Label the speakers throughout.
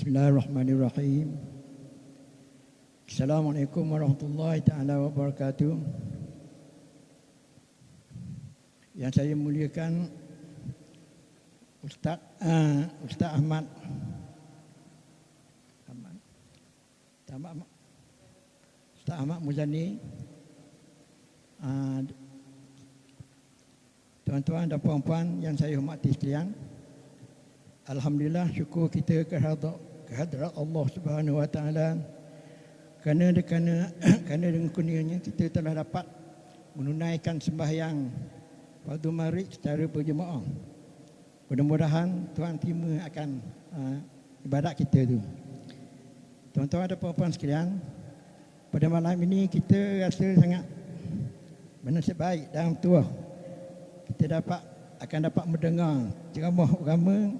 Speaker 1: Bismillahirrahmanirrahim. Assalamualaikum warahmatullahi taala wabarakatuh. Yang saya muliakan Ustaz Ahmad Muzani, tuan-tuan dan puan-puan yang saya hormati sekalian. Alhamdulillah, syukur kita kehadrat Allah Subhanahu Wa Taala kerana dengan kurnianya kita telah dapat menunaikan sembahyang fardu maghrib secara berjemaah. Mudah-mudahan Tuhan terima akan ibadat kita tu. Tuan-tuan dan puan-puan sekalian, pada malam ini kita rasa sangat bernasib baik dan tua. Kita akan dapat mendengar ceramah agama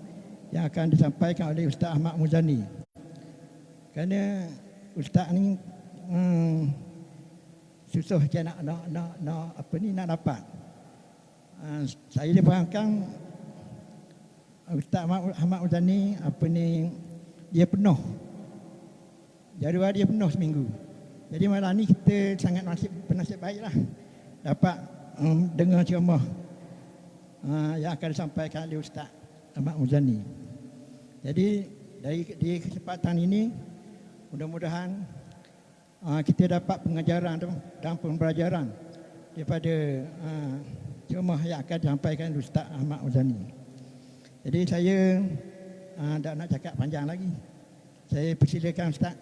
Speaker 1: yang akan disampaikan oleh Ustaz Ahmad Muzani. Kerana Ustaz ni susah je nak dapat. Saya difahamkan Ustaz Ahmad Muzani dia penuh. Jadual dia penuh seminggu. Jadi malam ni kita sangat bernasib baiklah dapat dengar ceramah yang akan disampaikan oleh Ustaz Ahmad Muzani. Jadi di kesempatan ini mudah-mudahan kita dapat pengajaran dan pembelajaran daripada ceramah yang akan disampaikan oleh Ustaz Ahmad Muzani. Jadi saya tak nak cakap panjang lagi. Saya persilakan Ustaz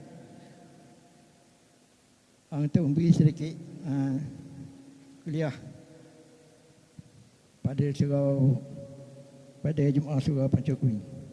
Speaker 1: untuk memberi sedikit kuliah pada Jumaat Surau Pancokuing.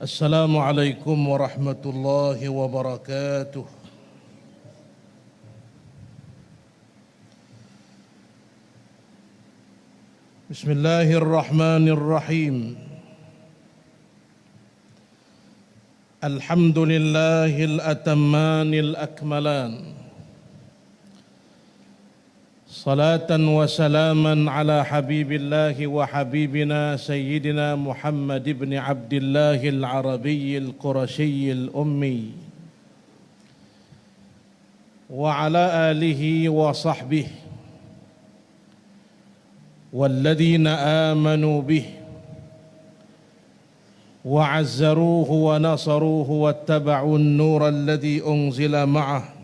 Speaker 2: Assalamualaikum warahmatullahi wabarakatuh. Bismillahirrahmanirrahim. Alhamdulillahil atammanil akmalan. صلاة وسلاما على حبيب الله وحبيبنا سيدنا محمد بن عبد الله العربي القرشي الأمي وعلى آله وصحبه والذين آمنوا به وعزروه ونصروه واتبعوا النور الذي أنزل معه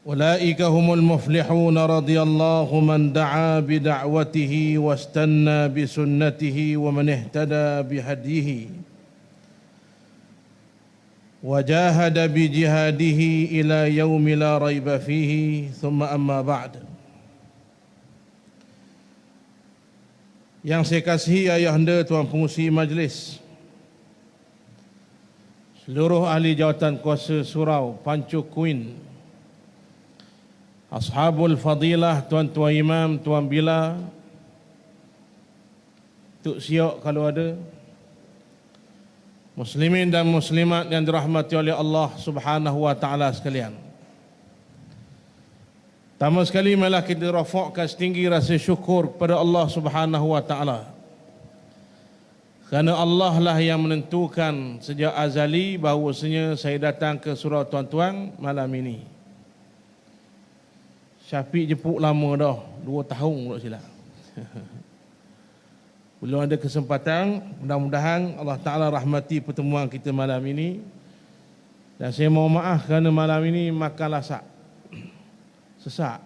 Speaker 2: أولئك هم المفلحون رضي الله من دعا بدعوته واستنى بسنته ومن اهتدى بهديه وجاهد بجهاده إلى يوم لا ريب فيه ثم أما بعد. Yang saya kasihi ayahanda tuan pengurusi majlis, seluruh ahli jawatan kuasa surau Pancokuing, Ashabul Fadilah, tuan-tuan imam, tuan bila, Tuk Siok kalau ada, muslimin dan muslimat yang dirahmati oleh Allah Subhanahu wa taala sekalian. Pertama sekali marilah kita rafakkan setinggi rasa syukur kepada Allah Subhanahu wa taala. Kerana Allah lah yang menentukan sejak azali bahawasanya saya datang ke surau tuan-tuan malam ini. Syafiq jemput lama dah, 2 tahun tak silap. Belum ada kesempatan, mudah-mudahan Allah Ta'ala rahmati pertemuan kita malam ini. Dan saya mohon maaf kerana malam ini makan lasak. Sesak.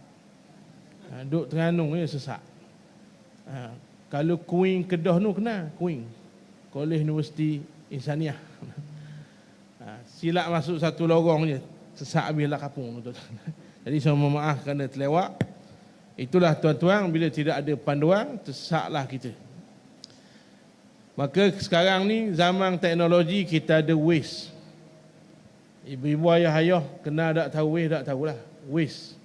Speaker 2: Duduk Terengganu je sesak. Kalau Kuing Kedah tu kena, Kuing Kolej Universiti Insaniah. Silap masuk satu lorong je, sesak habislah kapung tu. Jadi saya mohon maaf kerana terlewat. Itulah tuan-tuan, bila tidak ada panduan, tersesaklah kita. Maka sekarang ni zaman teknologi kita ada Waze. Ibu-ibu ayah-ayah kena tak tahu Waze, tak tahulah. Waze.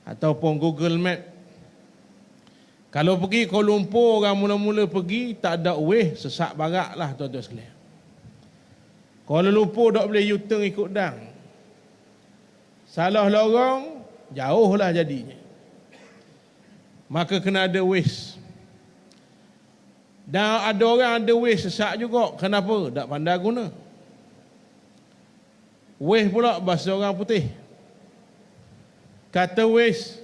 Speaker 2: Ataupun Google Map. Kalau pergi Kuala Lumpur, orang mula-mula pergi tak ada Waze, sesak barak lah tuan-tuan sekalian. Kuala Lumpur tak boleh U-turn ikut dang. Salah lorong, jauh lah jadinya. Maka kena ada Waze. Dan ada orang ada Waze sesak juga. Kenapa? Tak pandai guna. Waze pula bahasa orang putih. Kata Waze,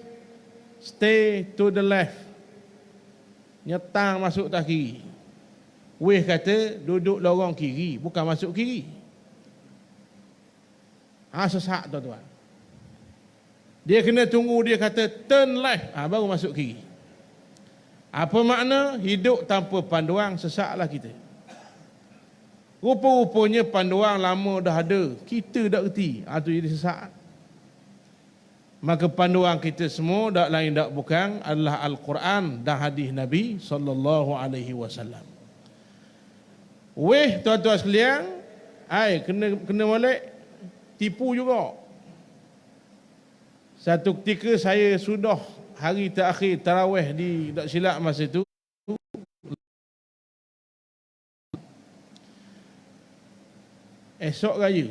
Speaker 2: stay to the left. Nyetang masuk tak kiri. Waze kata duduk lorong kiri, bukan masuk kiri. Sesak tuan-tuan. Dia kena tunggu, dia kata turn left, baru masuk kiri. Apa makna? Hidup tanpa panduan, sesaklah kita. Rupa-rupanya panduan lama dah ada, kita tak reti, itu jadi sesak. Maka panduan kita semua tak lain tak bukan adalah Al-Quran dan hadis Nabi sallallahu alaihi wasallam. Weh tuan-tuan sekalian, kena molek tipu juga. Satu ketika saya sudah hari terakhir tarawih di tak silap masa itu, esok raya.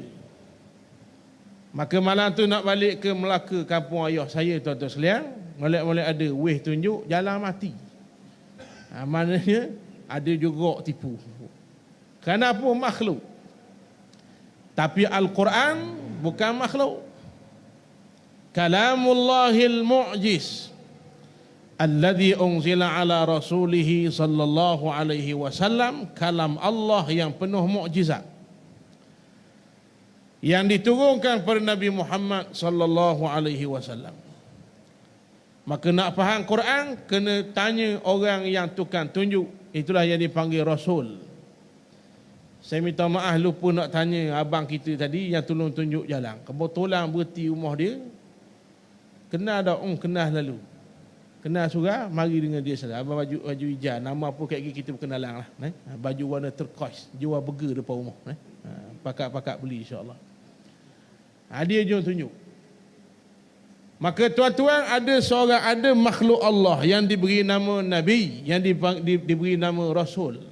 Speaker 2: Maka malam tu nak balik ke Melaka, kampung ayah saya tuan-tuan sekalian, molek-molek ada weh tunjuk jalan mati. Maknanya ada juga tipu. Kenapa? Makhluk. Tapi Al-Quran bukan makhluk. Kalamullahil mu'jiz alladhi unzila ala rasulih sallallahu alaihi wasallam, kalam Allah yang penuh mukjizat yang diturunkan kepada Nabi Muhammad sallallahu alaihi wasallam. Maka nak faham Quran kena tanya orang yang tukang tunjuk, itulah yang dipanggil rasul. Saya minta maaf lupa nak tanya abang kita tadi yang tolong tunjuk jalan. Kebetulan berhenti rumah dia. Kenal dah, kenal lalu. Kenal surah, mari dengan dia salah. Abang baju hijau, nama apa kat kita berkenalan lah. Baju warna turquoise, jual burger depan rumah. Pakat-pakat beli insya-Allah. Dia jom tunjuk. Maka tuan-tuan, ada makhluk Allah yang diberi nama Nabi, yang diberi nama Rasul,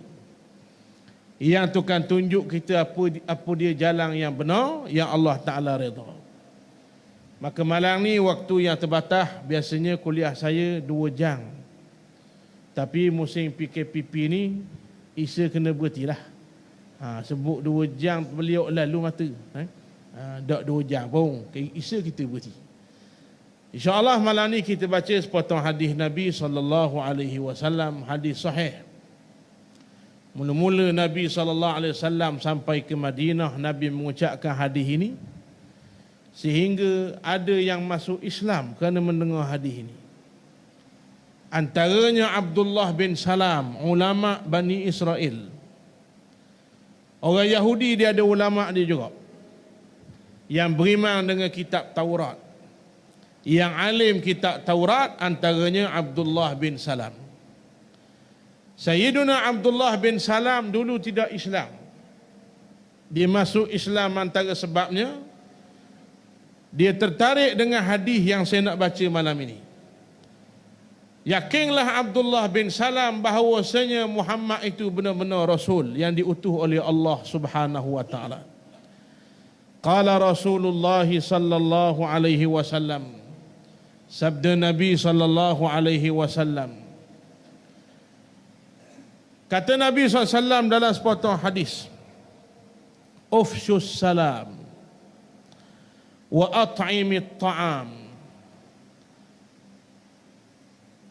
Speaker 2: yang tukang tunjuk kita apa dia jalan yang benar, yang Allah Ta'ala redha. Maka malam ni waktu yang terbatas, biasanya kuliah saya 2 jam. Tapi musim PKPP ni, Isa kena berhentilah. Sebut 2 jam beliau lalu mata. Tak 2 jam pun, Isa kita berhenti. InsyaAllah malam ni kita baca sepotong hadis Nabi SAW, hadis sahih. Mula-mula Nabi SAW sampai ke Madinah, Nabi mengucapkan hadis ini, sehingga ada yang masuk Islam kerana mendengar hadis ini. Antaranya Abdullah bin Salam, ulama Bani Israel. Orang Yahudi dia ada ulama dia juga, yang beriman dengan kitab Taurat, yang alim kitab Taurat, antaranya Abdullah bin Salam. Sayyiduna Abdullah bin Salam dulu tidak Islam. Dia masuk Islam antara sebabnya dia tertarik dengan hadis yang saya nak baca malam ini. Yakinlah Abdullah bin Salam bahawasanya Muhammad itu benar-benar Rasul yang diutus oleh Allah Subhanahu wa taala. Qala Rasulullah sallallahu alaihi wasallam, sabda Nabi sallallahu alaihi wasallam. Kata Nabi SAW dalam sepotong hadis, Ufshus salam wa at'imit ta'am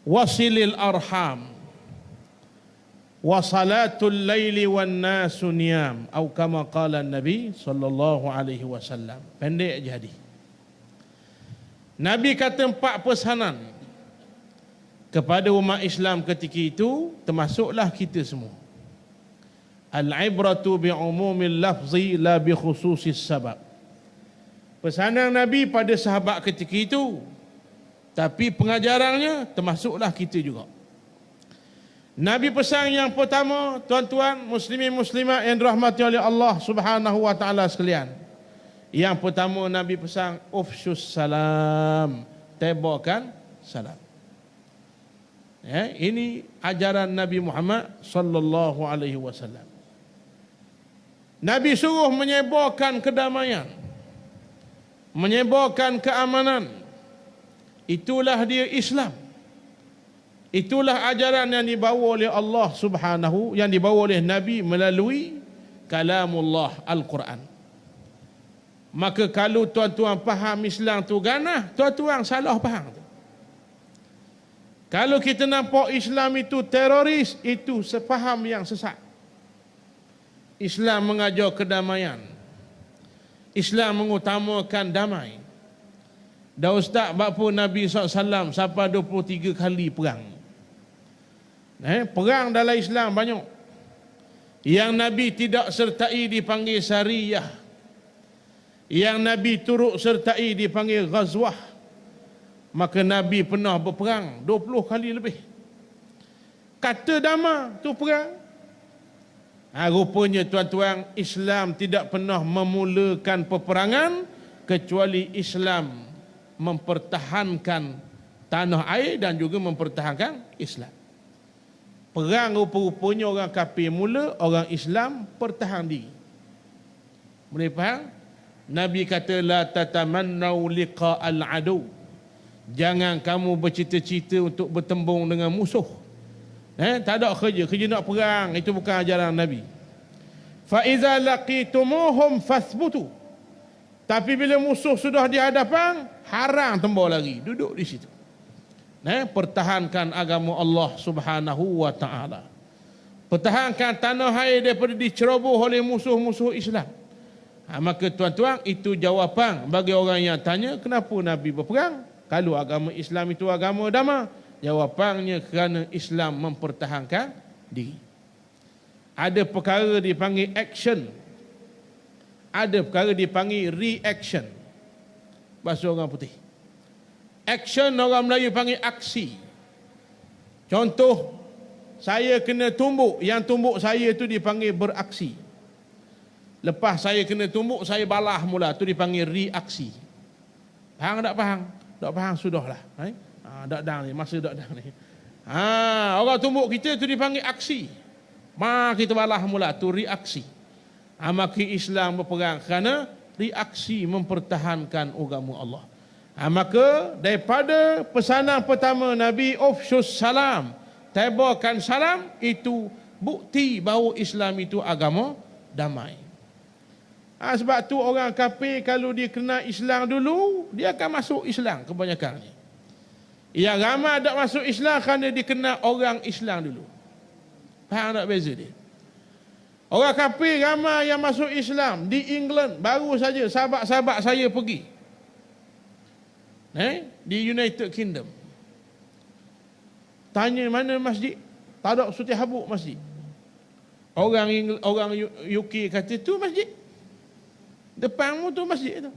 Speaker 2: wasilil arham wa salatul laili wan nasu niyam, atau kama qala Nabi sallallahu alaihi wasallam. Pendek je hadis. Nabi kata 4 pesanan kepada umat Islam ketika itu, termasuklah kita semua. Al-ibratu bi'umumil lafzi la bi khususis sabab. Pesanan Nabi pada sahabat ketika itu, tapi pengajarannya termasuklah kita juga. Nabi pesan yang pertama, tuan-tuan muslimin muslimat yang dirahmati oleh Allah Subhanahu wa taala sekalian. Yang pertama Nabi pesan ufsyus salam, tebarkan salam. Ya, ini ajaran Nabi Muhammad sallallahu alaihi wasallam. Nabi suruh menyebarkan kedamaian, menyebarkan keamanan. Itulah dia Islam. Itulah ajaran yang dibawa oleh Allah Subhanahu, yang dibawa oleh Nabi melalui kalamullah Al-Quran. Maka kalau tuan-tuan faham Islam tu ganah, tuan-tuan salah faham. Kalau kita nampak Islam itu teroris, itu sepaham yang sesat. Islam mengajar kedamaian. Islam mengutamakan damai. Dah ustaz, bapa Nabi SAW sampai 23 kali perang. Perang dalam Islam banyak. Yang Nabi tidak sertai dipanggil Sariyah. Yang Nabi turut sertai dipanggil Ghazwah. Maka Nabi pernah berperang 20 kali lebih. Kata dama tu perang. Rupanya tuan-tuan, Islam tidak pernah memulakan peperangan kecuali Islam mempertahankan tanah air dan juga mempertahankan Islam. Perang rupa-rupanya orang kafir mula, orang Islam pertahan diri. Boleh faham? Nabi kata la tatamannau liqa'al adu. Jangan kamu bercita-cita untuk bertembung dengan musuh. Tak ada kerja nak perang, itu bukan ajaran Nabi. Fa iza laqitumuhum fasbutu. Tapi bila musuh sudah di hadapan, haram tembak lagi, duduk di situ. Pertahankan agama Allah Subhanahu wa ta'ala. Pertahankan tanah air daripada diceroboh oleh musuh-musuh Islam. Maka tuan-tuan, itu jawapan bagi orang yang tanya kenapa Nabi berperang. Kalau agama Islam itu agama damai, jawapannya kerana Islam mempertahankan diri. Ada perkara dipanggil action, ada perkara dipanggil reaction. Bahasa orang putih. Action orang Melayu panggil aksi. Contoh, saya kena tumbuk, yang tumbuk saya tu dipanggil beraksi. Lepas saya kena tumbuk, saya balah mula, tu dipanggil reaksi. Faham tak faham? Tak faham sudahlah. Dak dang ni, masa dak dang ni. Orang tumbuk kita tu dipanggil aksi. Kita balah mula, tu reaksi. Maka Islam berperang kerana reaksi mempertahankan agama Allah. Maka daripada pesanan pertama Nabi ufsyus salam, tebarkan salam, itu bukti bahawa Islam itu agama damai. Sebab tu orang kafir kalau dia kena Islam dulu, dia akan masuk Islam kebanyakannya. Yang ramai tak masuk Islam kerana dia kena orang Islam dulu. Faham tak beza dia? Orang kafir ramai yang masuk Islam di England, baru saja sahabat-sahabat saya pergi. Di United Kingdom. Tanya mana masjid? Tak ada Sultan Habuk masjid. Orang UK kata tu masjid. Depanmu tu masjid tu.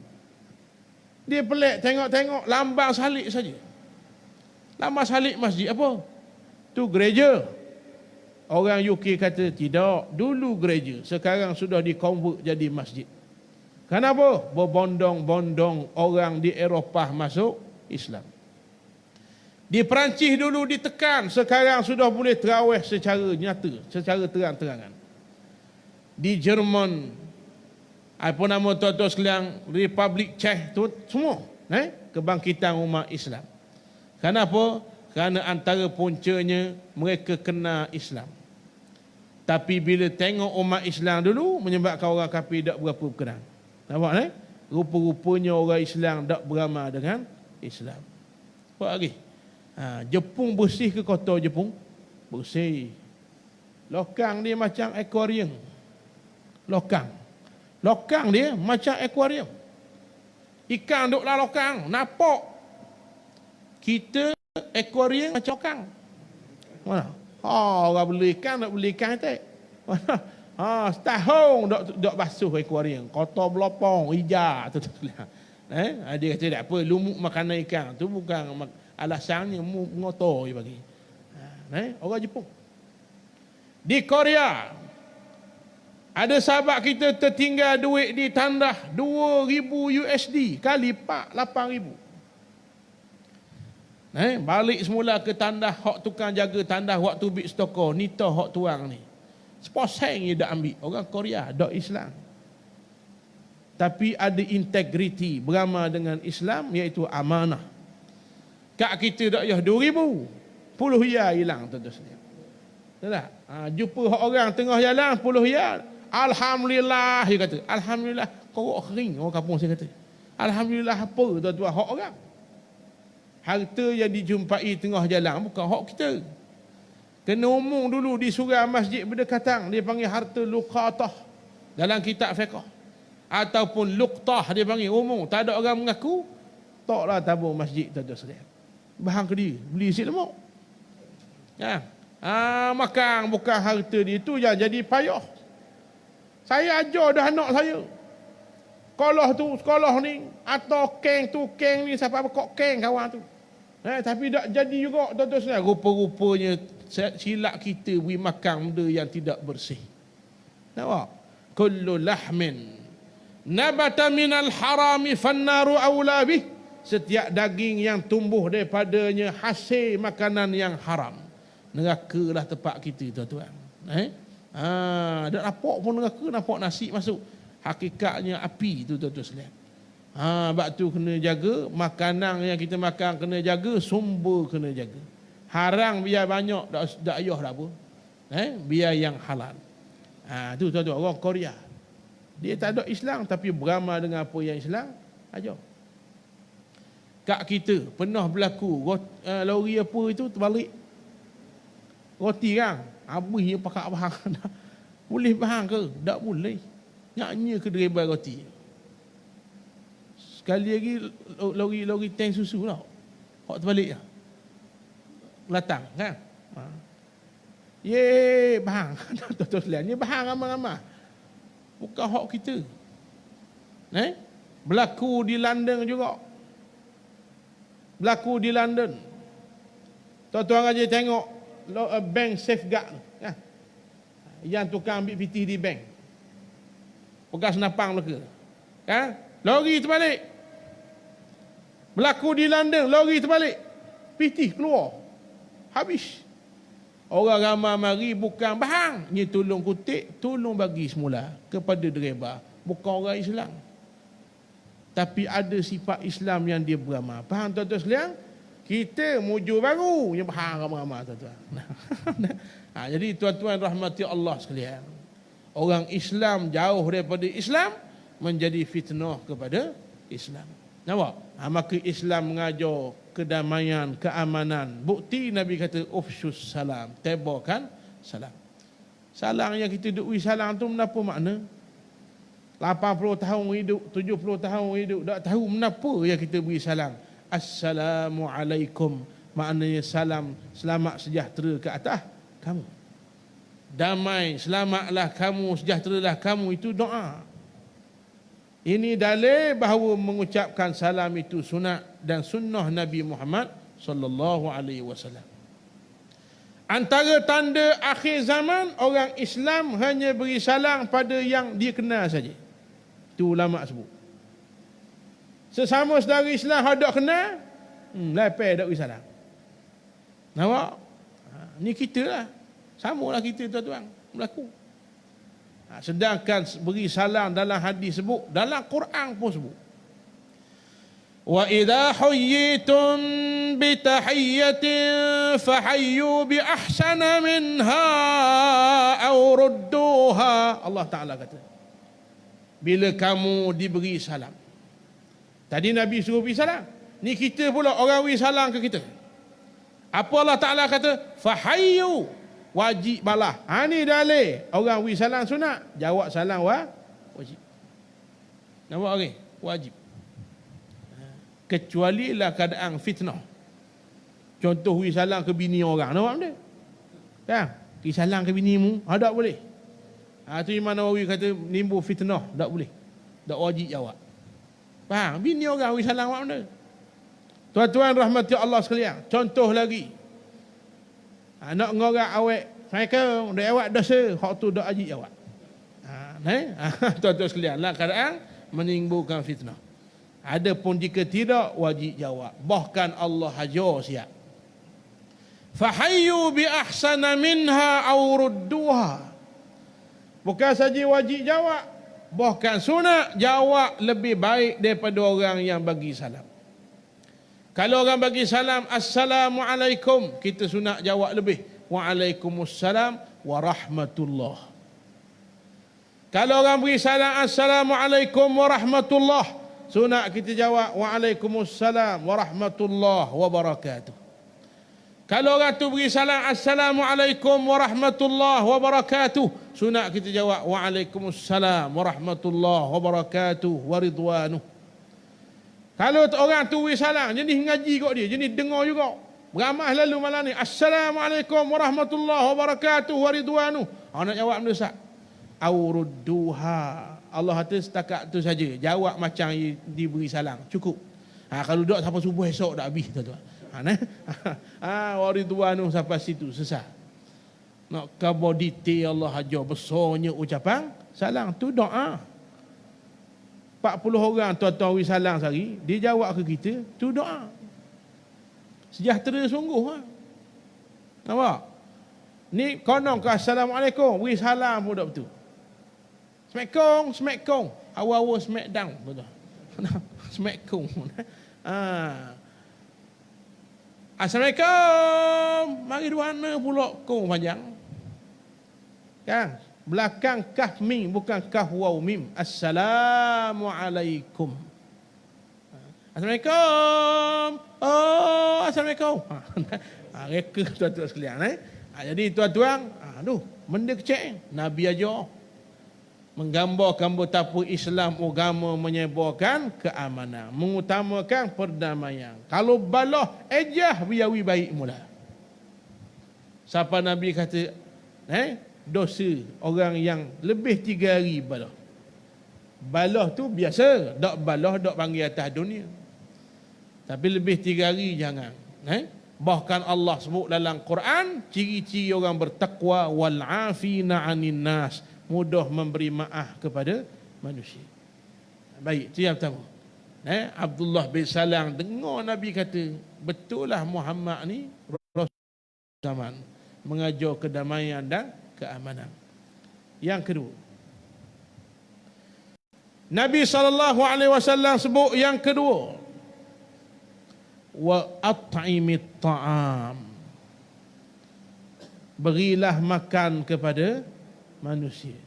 Speaker 2: Dia pelik tengok-tengok lambang salib saja. Lambang salib masjid apa? Tu gereja. Orang UK kata tidak, dulu gereja, sekarang sudah di-convert jadi masjid. Kenapa? Berbondong-bondong orang di Eropah masuk Islam. Di Perancis dulu ditekan, sekarang sudah boleh terawih secara nyata, secara terang-terangan. Di Jerman, apa nama tuan-tuan sekalian, Republik Czech tu semua, kebangkitan umat Islam. Kenapa? Kerana antara puncanya mereka kena Islam. Tapi bila tengok umat Islam dulu, menyebabkan orang kafir tak berapa berkenaan. Nampak rupa-rupanya orang Islam tak beramal dengan Islam. Apa lagi? Jepun bersih ke kota Jepun? Bersih. Lokang dia macam akuarium. Lokang dia macam akuarium. Ikan duduk dalam lokang, nampak. Kita akuarium macam lokang. Mana? Orang beli ikan, nak beli ikan tak? Setahun dok basuh akuarium, kotor belopong, hijau tu. Dia kata tak apa, lumuk makanan ikan tu bukan alasannya mengotor dia bagi. Orang Jepun. Di Korea, ada sahabat kita tertinggal duit di tandah 2,000 USD kali 8,000. Balik semula ke tandah, hak tukang jaga tandah waktu big stoko, ni tau hak tuang ni. Seposeng dia dah ambil. Orang Korea, dak Islam. Tapi ada integriti beramal dengan Islam, iaitu amanah. Kak kita dak yah 2,000, 10 ya hilang tuan-tuan. Tak? Jumpa orang tengah jalan 10 ya. Alhamdulillah, dia kata. Alhamdulillah, korok kering, orang kampung saya kata. Alhamdulillah apa tuan-tuan, hak orang. Harta yang dijumpai tengah jalan bukan hak kita. Kena umum dulu di surau masjid berdekatan, dia panggil harta luqatah dalam kitab fiqh. Ataupun luqtah dia panggil umum. Tak ada orang mengaku, taklah tabur masjid tuan-tuan sekalian. Bahang ke dia, beli isi lemak. Ya. Makan bukan harta dia, itu yang jadi payah. Saya ajar dah anak saya. Sekolah ni atau keng tu keng ni siapa kok keng kawan tu. Tapi tak jadi juga tuan-tuan sekalian. Rupa-rupanya silap kita beri makan benda yang tidak bersih. Nampak? Kullu lahmin nabata minal harami fannaru awla bih. Setiap daging yang tumbuh daripadanya hasil makanan yang haram, neraka lah tempat kita tuan-tuan. Dah nampak pun neraka, nampak nasi masuk. Hakikatnya api tu tuan-tuan sekalian. Sebab tu kena jaga makanan yang kita makan, kena jaga sumber, kena jaga. Haram biar banyak, tak ayah dah apa. Biar yang halal. Tu tuan-tuan, orang Korea. Dia tak ada Islam tapi beramal dengan apa yang Islam ajar. Kak kita pernah berlaku lori apa itu terbalik. Roti kan, habis dia pakai bahang. Boleh bahang ke? Tak boleh. Nyanyi ke driver roti. Sekali lagi lori tank susu tau. Hak terbalik lah. Latang kan. Ye bahang. Tuan-tuan sekalian, ni bahang ramai-ramai. Bukan hak kita. Berlaku di London juga. Berlaku di London. Tuan-tuan aja tengok bank safeguard kan? Yang tukang ambil pitih di bank. Pegang senapang mereka. Kan? Lori terbalik. Berlaku di London, lori terbalik. Pitih keluar. Habis. Orang ramai mari bukan bahang. Ni tolong kutip, tolong bagi semula kepada driver. Bukan orang Islam. Tapi ada sifat Islam yang dia beramal. Faham tuan-tuan sekalian? Kita mujur baru yang bahang ramai-ramai tuan-tuan. Jadi tuan-tuan rahmati Allah sekalian. Orang Islam jauh daripada Islam menjadi fitnah kepada Islam. Nampak? Maka Islam mengajar kedamaian, keamanan. Bukti Nabi kata ufsyus salam, tebarkan salam. Salam yang kita duk salam tu menapa makna? 80 tahun hidup, 70 tahun hidup, tak tahu menapa yang kita beri salam. Assalamualaikum, maknanya salam, selamat sejahtera ke atas kamu. Damai, selamatlah kamu, sejahteralah kamu, itu doa. Ini dalil bahawa mengucapkan salam itu sunat dan sunnah Nabi Muhammad sallallahu alaihi wasallam. Antara tanda akhir zaman, orang Islam hanya beri salam pada yang dia kenal saja. Itu ulama sebut. Sesama saudara Islam hendak kenal, lepas dak beri salam. Nampak? Ni kita lah. Samalah kita tuan-tuan berlaku. Sedangkan beri salam dalam hadis sebut, dalam Quran pun sebut. Wa idza huyyitum bi tahiyyatin fahayyu bi ahsana minha aw rudduha. Allah Taala kata, bila kamu diberi salam. Tadi Nabi suruh beri salam. Ni kita pula orang beri salam ke kita. Apa Allah Taala kata? Fahayyu, wajib balah. Ni dalil. Orang beri salam sunat, jawab salam wajib. Nampak okey? Wajib. Kecuali lah keadaan fitnah. Contoh beri salam ke bini orang. Nampak benda? Kan? Beri salam ke binimu, tak boleh. Tu Imam Nawawi kata nimbul fitnah, tak boleh. Tak wajib jawab. Faham? Bini orang beri salam apa benda? Tuan-tuan rahmati Allah sekalian. Contoh lagi. Nak ngorang awet Assalamualaikum, dah awak dosa, hak tu dak haji awak. Tuan-tuan sekalian, lah keadaan menimbulkan fitnah. Adapun jika tidak, wajib jawab. Bahkan Allah hajar siap. Fahayyu bi ahsana minha aw rudduha. Bukan saja wajib jawab, bahkan sunat jawab lebih baik daripada orang yang bagi salam. Kalau orang bagi salam, Assalamualaikum, kita sunat jawab lebih, Waalaikumsalam warahmatullah. Kalau orang beri salam, Assalamualaikum warahmatullah, sunat kita jawab, Waalaikumsalam warahmatullah wabarakatuh. Kalau orang tu beri salam, Assalamualaikum warahmatullah wabarakatuh, sunat kita jawab, Waalaikumsalam warahmatullah wabarakatuh waridwanuh. Kalau orang tu beri salam, jenis ngaji kot dia, jenis dengar juga. Beramah lalu malam ni, Assalamualaikum warahmatullahi wabarakatuh waridwanuh. Nak jawab mendesak. Aurudduha. Allah kata setakat tu saja. Jawab macam diberi salam. Cukup. Kalau duduk sampai subuh esok dah habis tuan-tuan. Waridwanuh sampai situ sesat. Nak khabar detail Allah ajar besarnya ucapan salam tu doa. 40 orang tuan-tuan beri salam sehari, dia jawab ke kita, tu doa. Sejahtera sungguh. Nampak? Ni konon ke Assalamualaikum, beri salam pun tak betul. Smackong. Awal-awal smackdown. Betul. Smackong. Assalamualaikum. Mari duana pula kong panjang. Kan? Belakang kaf mim, bukan kaf waw mim. Assalamualaikum. Assalamualaikum. Oh, Assalamualaikum. Reka tuan-tuan sekalian. Jadi tuan-tuan, benda kecil. Nabi ajar menggambarkan betapa Islam agama menyebarkan keamanan, mengutamakan perdamaian. Kalau balah ejah biawi baik mula. Siapa Nabi kata, dosa orang yang lebih 3 hari balah. Balah tu biasa, dak balah dak panggil atas dunia. Tapi lebih 3 hari jangan. Bahkan Allah sebut dalam Quran, ciri-ciri orang bertakwa, wal afina 'anin nas, mudah memberi maaf kepada manusia. Baik, itu yang pertama. Abdullah bin Salam dengar Nabi kata, betul lah Muhammad ni Rasul zaman, mengajar kedamaian dan keamanan. Yang kedua, Nabi SAW sebut yang kedua, wa at'imit ta'am, berilah makan kepada manusia.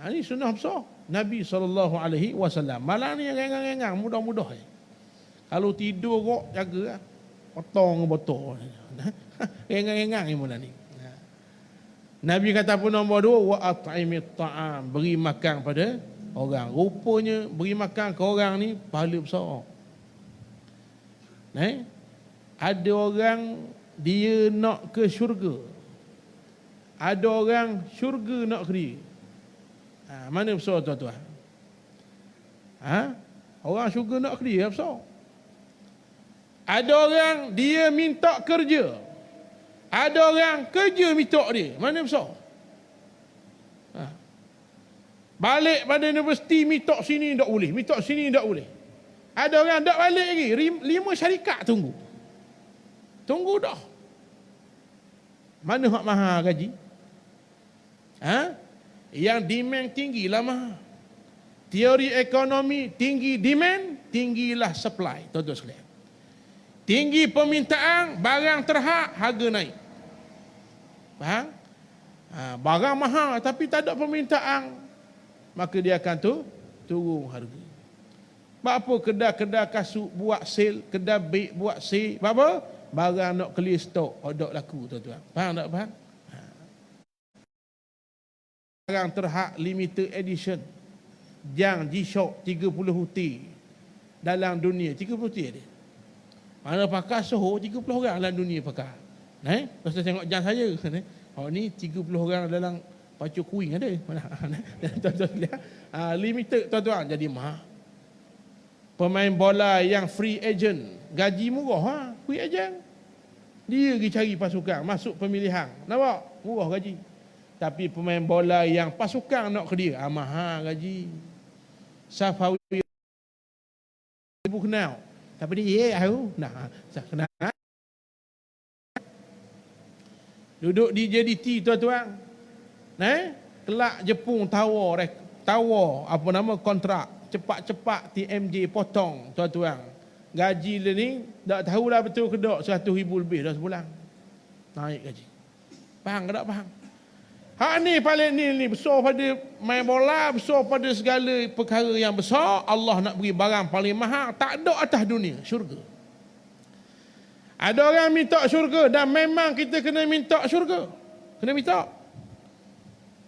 Speaker 2: Ini sunnah besar Nabi SAW. Malam ni rengang-rengang, mudah-mudah. Kalau tidur kok jaga, potong botol. Rengang-rengang ni malam ni. Nabi kata pun nombor 2, wa at'imit ta'am, beri makan pada orang. Rupanya beri makan ke orang ni pahala besar. Ada orang dia nak ke syurga, ada orang syurga nak ke dia. Mana besar tuan-tuan? Orang syurga nak ke dia besar. Ada orang dia minta kerja, ada orang kerja minta dia. Mana besar? Balik pada universiti minta sini tak boleh, minta sini tak boleh. Ada orang tak balik lagi, 5 syarikat tunggu dah. Mana hak mahal gaji? Yang demand tinggi lah mahal. Teori ekonomi, tinggi demand, tinggilah supply. Tuan-tuan sekalian, tinggi permintaan, barang terhad, harga naik. Faham? Barang mahal tapi tak ada permintaan, maka dia akan turun harga. Sebab apa kedai-kedai kasut buat sale, kedai beg buat sale? Sebab apa? Barang nak clear stok, odok laku tuan-tuan. Faham tak faham? Barang terhad limited edition. Jang G-Shock 30 huti dalam dunia, 30 huti ada. Mana pakar Soho 30 orang dalam dunia pakar. Lepas tengok jang saya. Ni 30 orang dalam Pacu Kuing ada. Mana? Tuan-tuan lihat. Limited tuan-tuan, jadi mahal. Pemain bola yang free agent, gaji murah, free agent. Dia pergi cari pasukan, masuk pemilihan. Nampak? Murah gaji. Tapi pemain bola yang pasukan nak ke dia, mahal gaji. Safawi ibu kenal. Tapi dia tahu. Nah, saya kenal. Duduk di JDT tuan-tuan. Kelak Jepun tawar apa nama kontrak. Cepat-cepat TMJ potong tuan-tuan. Gaji dia ni tak tahulah betul ke tak, 100,000 lebih dah sebulan. Naik gaji. Faham ke tak faham? Hak ni paling ni besar pada main bola, besar pada segala perkara yang besar. Allah nak beri barang paling mahal, tak ada atas dunia, syurga. Ada orang minta syurga dan memang kita kena minta syurga. Kena minta.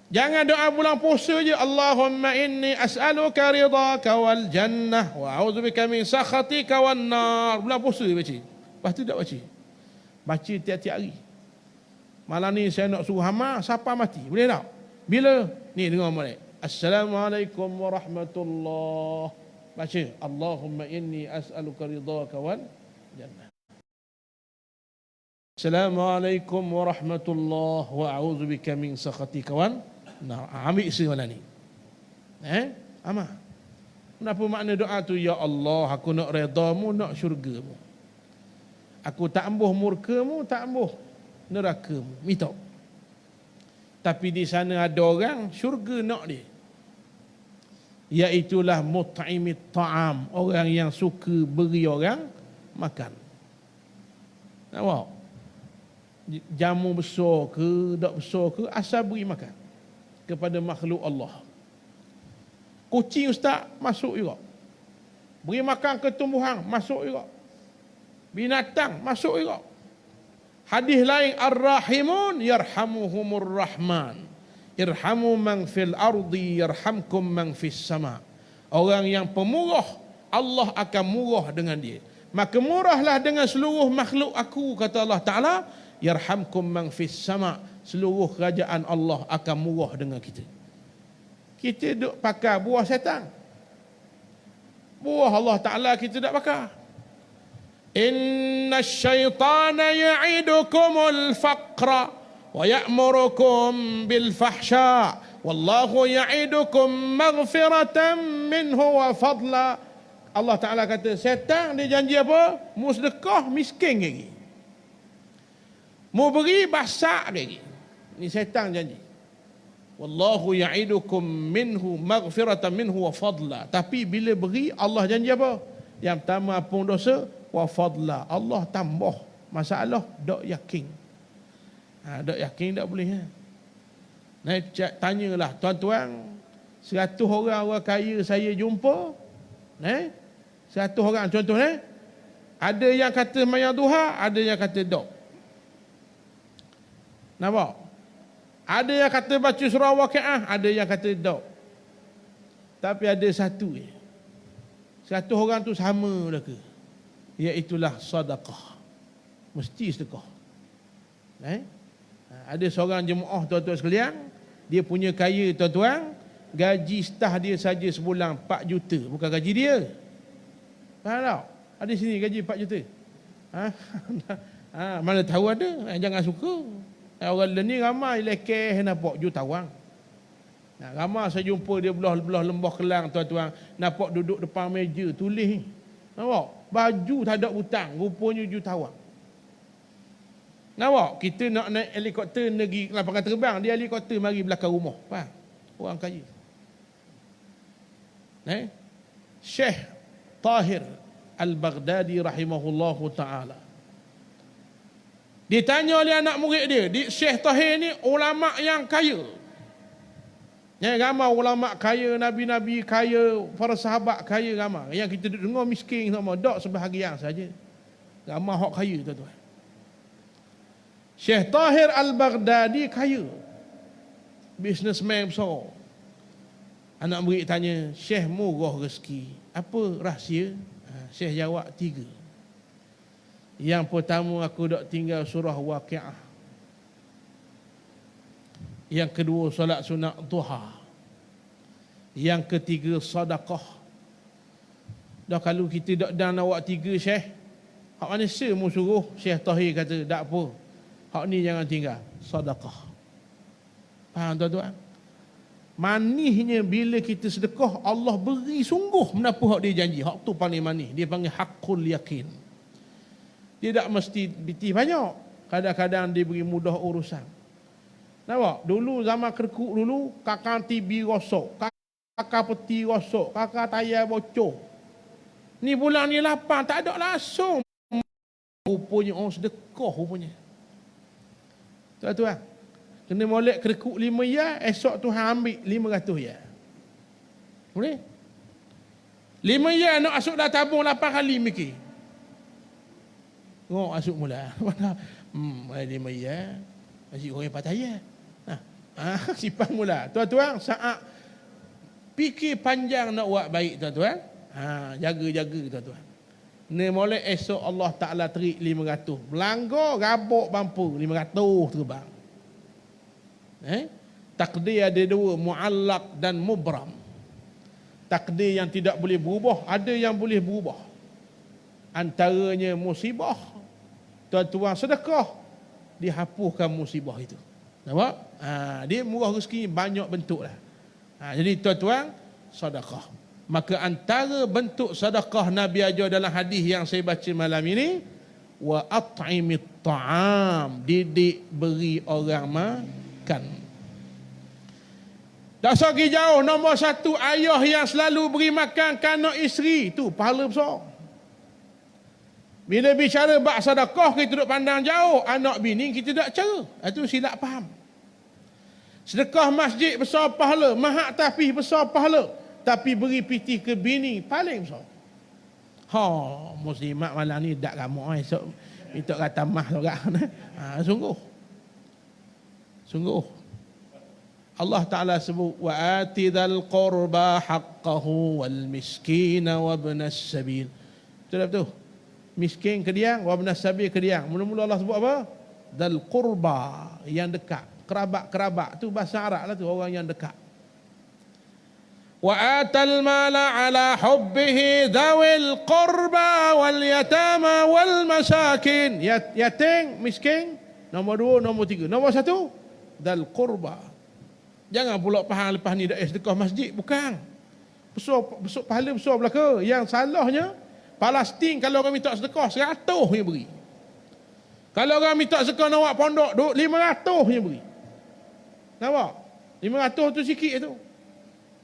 Speaker 2: Jangan doa bulan puasa je, Allahumma inni as'aluka ridhaka wal jannah wa a'udzubika min sakhatika wan nar. Bulan puasa baca. Lepas tu tak baca. Baca tiap-tiap hari. Malam ni saya nak suruh hama, siapa mati? Boleh tak? Bila? Ni dengar molek. Assalamualaikum warahmatullahi. Baca. Allahumma inni as'aluka ridhaka wal jannah. Assalamualaikum warahmatullahi wa a'udzubika min sakhatika wan nar. Ambil isi malam ni. Amal. Kenapa makna doa tu? Ya Allah, aku nak redamu, nak syurgamu. Aku tak ambuh murkamu, tak ambuh nerakamu. Minta. Tapi di sana ada orang syurga nak dia. Iaitulah mut'imit ta'am, orang yang suka beri orang makan. Nampak? Jamu besar ke, tak besar ke, asal beri makan kepada makhluk Allah. Kucing ustaz, masuk juga. Beri makan ke tumbuhan, masuk juga. Binatang, masuk juga. Hadis lain, Ar-Rahimun yarhamuhumur Rahman. Irhamu man fil ardi yarhamkum man fis sama. Orang yang pemurah, Allah akan murah dengan dia. Maka murahlah dengan seluruh makhluk aku, kata Allah Ta'ala. Yarhamkum man fis sama. Seluruh kerajaan Allah akan murah dengan kita. Kita duk pakai buah setan. Buah Allah Ta'ala kita tak pakai. Inna syaitana ya'idukumul faqra wa ya'murukum bil fahsya wallahu ya'idukum maghfiratan minhu wa fadla. Allah Ta'ala kata setan dia janji apa? Mu sedekah miskin lagi. Mu beri basak lagi. Ni setan janji. Wallahu ya'idukum minhu maghfiratan minhu wa fadla. Tapi bila beri Allah janji apa? Yang pertama ampun dosa wa fadla. Allah tambah. Masalah dak yakin. Dak yakin tak boleh. Tanyalah tuan-tuan, 100 orang kaya saya jumpa, 100 orang contoh ada yang kata mayang duha, ada yang kata dok. Nampak? Ada yang kata baca surah Waqiah, ada yang kata dok. Tapi ada satu 100 orang tu sama dah ke? Iaitulah sedekah. Mesti sedekah. Ada seorang jemaah tuan-tuan sekalian, dia punya kaya tuan-tuan, gaji staf dia saja sebulan 4 juta, bukan gaji dia. Faham tak? Ada sini gaji 4 juta. Mana tahu ada, jangan suka. Orang ni ramai lekeh nampak jutawan. Ramai saya jumpa dia belah lembah Kelang tuan-tuan, nampak duduk depan meja tulis. Nampak? Baju tak ada hutang, rupanya jutawan. Nampak? Kita nak naik helikopter pergi lapangan terbang, dia helikopter mari belakang rumah. Faham? Orang kaya. Syekh Tahir Al-Baghdadi rahimahullahu ta'ala. Ditanya oleh anak murid dia, Syekh Tahir ni ulama yang kaya. Ramai ulama kaya, nabi-nabi kaya, para sahabat kaya ramai. Yang kita dengar miskin sama, tak sebahagian saja. Ramai hak kaya tuan-tuan. Syekh Tahir Al-Baghdadi kaya. Businessman besar. Anak murid tanya, Syekh murah rezeki, apa rahsia? Syekh jawab 3. Yang pertama, aku dok tinggal surah Waqiah. Yang kedua, solat sunat duha. Yang ketiga, sedekah. Dah kalau kita dok dan awak 3 Syekh, Hak manusia mu suruh, Syekh Tahir kata, tak apa. Hak ni jangan tinggal. Sedekah. Faham tuan-tuan? Manisnya bila kita sedekah, Allah beri sungguh menapa hak dia janji. Hak tu paling manis. Dia panggil hakul yakin. Dia tak mesti biti banyak. Kadang-kadang dia beri mudah urusan. Nampak? Dulu zaman kerkuk dulu, kakak TV rosok, kakak peti rosok, kakak tayar bocor. Ni bulan ni 8, tak ada langsung. Rupanya orang sedekah rupanya. Tuan-tuan, kena molek kerkuk 5 ya, esok Tuhan ambil 500 ya. Boleh? 5 ya nak masuk dah tabung 8 kali mikir. Oh, masuk mula. 5 ya. Masih orang yang patah ya. Simpan mula. Tuan-tuan, saat fikir panjang nak buat baik tuan-tuan. Jaga-jaga tuan-tuan. Ni molek esok Allah Ta'ala terik 500. Melanggar, rabuk bampu 500 terbang. Takdir ada 2, mu'allaq dan mubram. Takdir yang tidak boleh berubah, ada yang boleh berubah. Antaranya musibah. Tuan-tuan sedekah, dihapuskan musibah itu. Nampak? Dia murah rezeki banyak bentuk lah. Jadi tuan-tuan, sedekah. Maka antara bentuk sedekah Nabi ajar dalam hadis yang saya baca malam ini, wa at'imit ta'am, didik beri orang makan. Tak usah pergi jauh, nombor 1 ayah yang selalu beri makan kanak isteri, tu pahala besar. Bila bicara bab sedekah, kita duduk pandang jauh, anak bini kita tak cara. Itu silap faham. Sedekah masjid besar pahala, mahak tapih besar pahala. Tapi beri piti ke bini paling besar. Muslimat malam ni dak ramai esok minta kata mah juga. Sungguh. Allah Taala sebut wa atidal qurba haqqahu wal miskina wa ibnas sabil. Betul. Miskin kediang, wa ibnas sabil kediang. Mula-mula Allah sebut apa? Dal qurba, yang dekat. Kerabat tu bahasa Arab lah tu, orang yang dekat. Wa atal mala ala hubbihi dhawil qurba wal yatama wal masakin. Yatim, miskin, nombor 2, nombor 3. Nombor 1, dal qurba. Jangan pula faham lepas ni dak sedekah masjid, bukan. Besar pahala besar belaka. Yang salahnya Palestin kalau orang minta sedekah 100 dia beri. Kalau orang minta sedekah nak buat pondok 500 dia beri. Nampak? 500 tu sikit tu.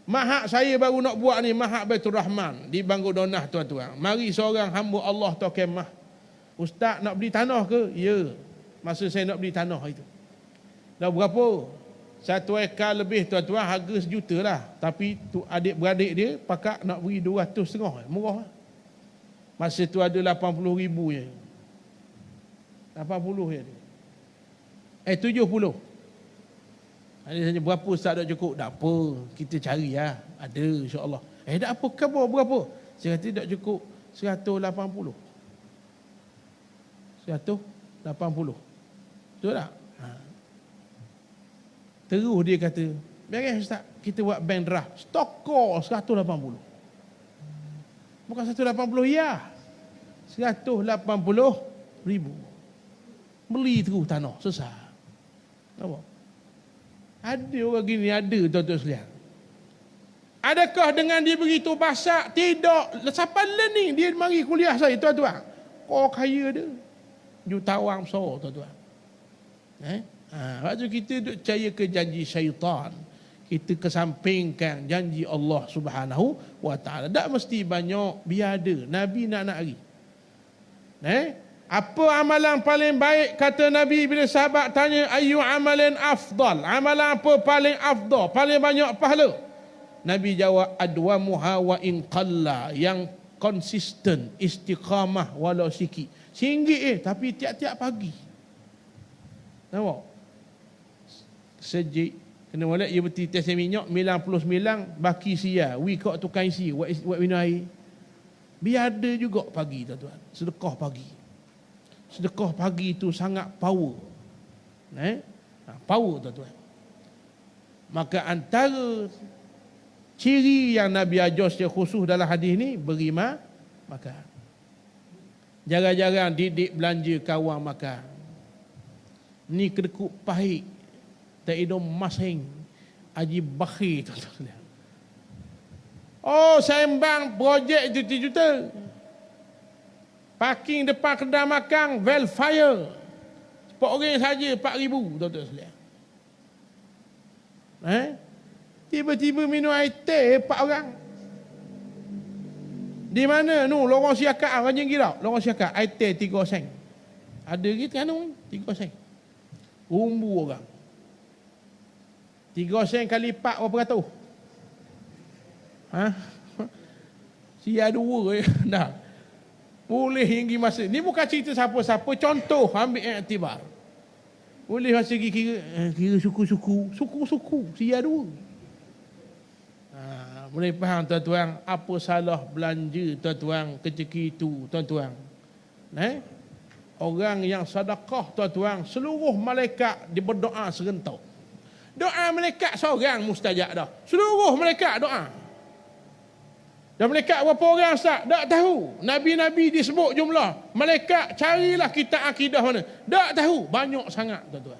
Speaker 2: Mahak saya baru nak buat ni, mahak Baitul Rahman di Banggodonah tuan-tuan. Mari seorang hamba Allah tahu kemah. Ustaz nak beli tanah ke? Ya. Masa saya nak beli tanah itu. Dah berapa? 1 ekar lebih tuan-tuan, harga 1 juta lah. Tapi tu adik-beradik dia pakak nak beri 200,500. Murah lah. Masa tu ada 80,000 je. 80 je. 70. Ada saja berapa Ustaz tak cukup? Tak apa, kita cari lah. Ada insya-Allah. Tak apa, khabar berapa? Saya kata tak cukup 180. 180. Betul tak? Terus dia kata, beres Ustaz, kita buat bank draft. Stokor 180. Bukan 180 ya. 180,000. Beli terus tanah, selesai. Nampak? Ada orang gini, ada tuan-tuan sekalian. Adakah dengan dia begitu basak? Tidak. Siapa ni? Dia mari kuliah saya, tuan-tuan. Kau kaya dia. Jutawan besar, tuan-tuan. Waktu kita duk percaya ke janji syaitan, kita kesampingkan janji Allah Subhanahu wa ta'ala. Tak mesti banyak, biar ada. Nabi nak lagi. Apa amalan paling baik, kata Nabi bila sahabat tanya, ayu amalan afdal, amalan apa paling afdal, paling banyak pahala? Nabi jawab, adwamuha wa in qalla, yang konsisten, istiqamah walau sikit. RM1 tapi tiap-tiap pagi. Nampak? Sejik kena molek ia berti tes minyak 99 baki sia, wi kok tukang isi buat minum air. Biar ada juga pagi tuan-tuan, sedekah pagi. Sedekah pagi itu sangat power. Power tuan-tuan. Maka antara ciri yang Nabi ajar secara khusus dalam hadis ni, beri makan. Jarang-jarang didik belanja kawan makan. Ni kedekut pahit. Tak idom masing. Aji bakhir tuan-tuan. Oh, sembang projek juta-juta. Parking depan kedai makan, Velfire. 4 orang saja 4,000 tuan-tuan sekalian. Tiba-tiba minum air teh 4 orang. Di mana nu lorong siakat orang gila, lorong siakat air teh 3 sen. Ada gitu kan 3 sen. Umbu orang. 3 sen kali 4 berapa ratus? Sia 2 dah. Boleh hinggi masa. Ni bukan cerita siapa-siapa, contoh ambil iktibar. Boleh masa kira suku-suku, sia 2. Boleh faham tuan-tuan apa salah belanja tuan-tuan ketika itu tuan-tuan. Orang yang sedekah tuan-tuan, seluruh malaikat berdoa serentak. Doa malaikat seorang mustajab dah. Seluruh malaikat doa. Dan malaikat berapa orang Ustaz? Tak tahu. Nabi-nabi disebut jumlah. Malaikat carilah kita akidah mana. Tak tahu. Banyak sangat tuan-tuan.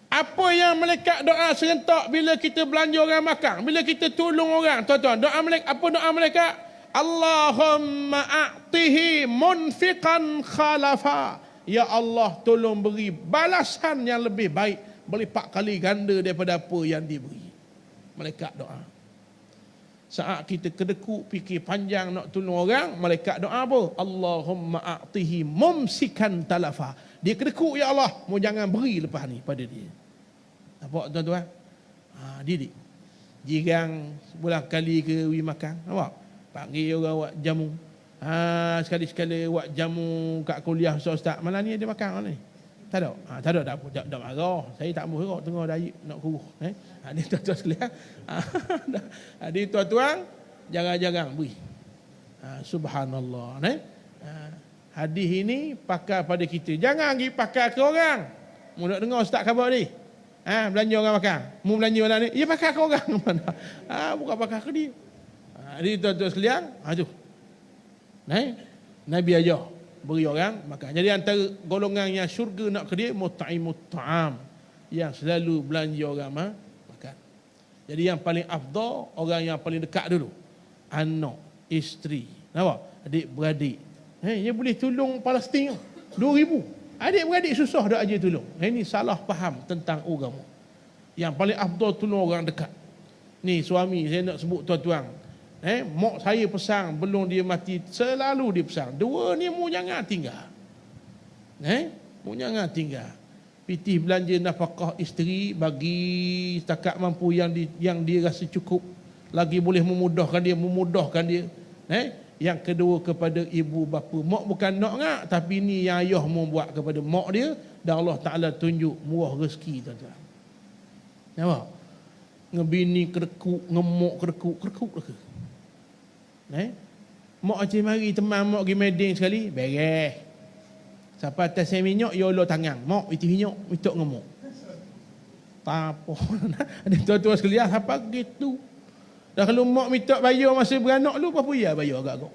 Speaker 2: Apa yang malaikat doa serentak bila kita belanja orang makan, bila kita tolong orang, tuan-tuan, doa malaikat, apa doa malaikat? Allahumma a'tihi munfiqan khalafa. Ya Allah, tolong beri balasan yang lebih baik, berlipat kali ganda daripada apa yang diberi. Malaikat doa. Saat kita kedekut fikir panjang nak tolong orang, malaikat doa apa? Allahumma a'tihi mumsikan talafa. Dia kedekut, ya Allah, mau jangan beri lepas ni pada dia. Nampak tuan-tuan? Didik. Jirang sebulan kali ke pergi makan. Nampak? Panggil orang buat jamu. Sekali-sekali buat jamu kat kuliah ustaz. Malam ni ada makan mana ni? Tak ada. Tak ada, tak marah. Saya tak mahu gerak tengah dayik nak kuruh. Ni tuan-tuan sekalian. Jadi tuan-tuan, jarang-jarang beri. Subhanallah. Hadis ini pakai pada kita. Jangan pergi pakai ke orang. Mu nak dengar ustaz khabar ni. Belanja orang makan. Mu belanja mana ni? Ya pakai ke orang. Bukan pakai ke dia. Jadi tuan-tuan sekalian, tu. Nabi ajar beri orang makan. Jadi antara golongan yang syurga nak ke dia, mut'imut ta'am, yang selalu belanja orang makan. Jadi yang paling afdal, orang yang paling dekat dulu. Anak, isteri, nampak? Adik-beradik. Dia boleh tolong Palestin 2,000. Adik-beradik susah dah aja tolong. Ini salah faham tentang agama. Yang paling afdal tolong orang dekat. Ni suami saya nak sebut tuan-tuan. Mak saya pesan belum dia mati, selalu dia pesan, 2 ni mu jangan tinggal. Mu jangan tinggal. Pitih belanja nafkah isteri bagi setakat mampu yang dia rasa cukup. Lagi boleh memudahkan dia. Yang kedua kepada ibu bapa. Mak bukan nak ngak, tapi ni yang ayah mau buat kepada mak dia, dan Allah Taala tunjuk murah rezeki tuan-tuan. Nampak? Ngebini kerekuk, ngemuk kerekuk. Mak acik mari teman mak pergi Medan sekali, beres. Sampai atas minyak, ya Allah tangan. Mak itu minyak, itu ngemuk. Tak apa. Tuan-tuan sekalian, apa gitu. Dah kalau mak minta bayar masa beranak lu, apa ya bayar agak-agak?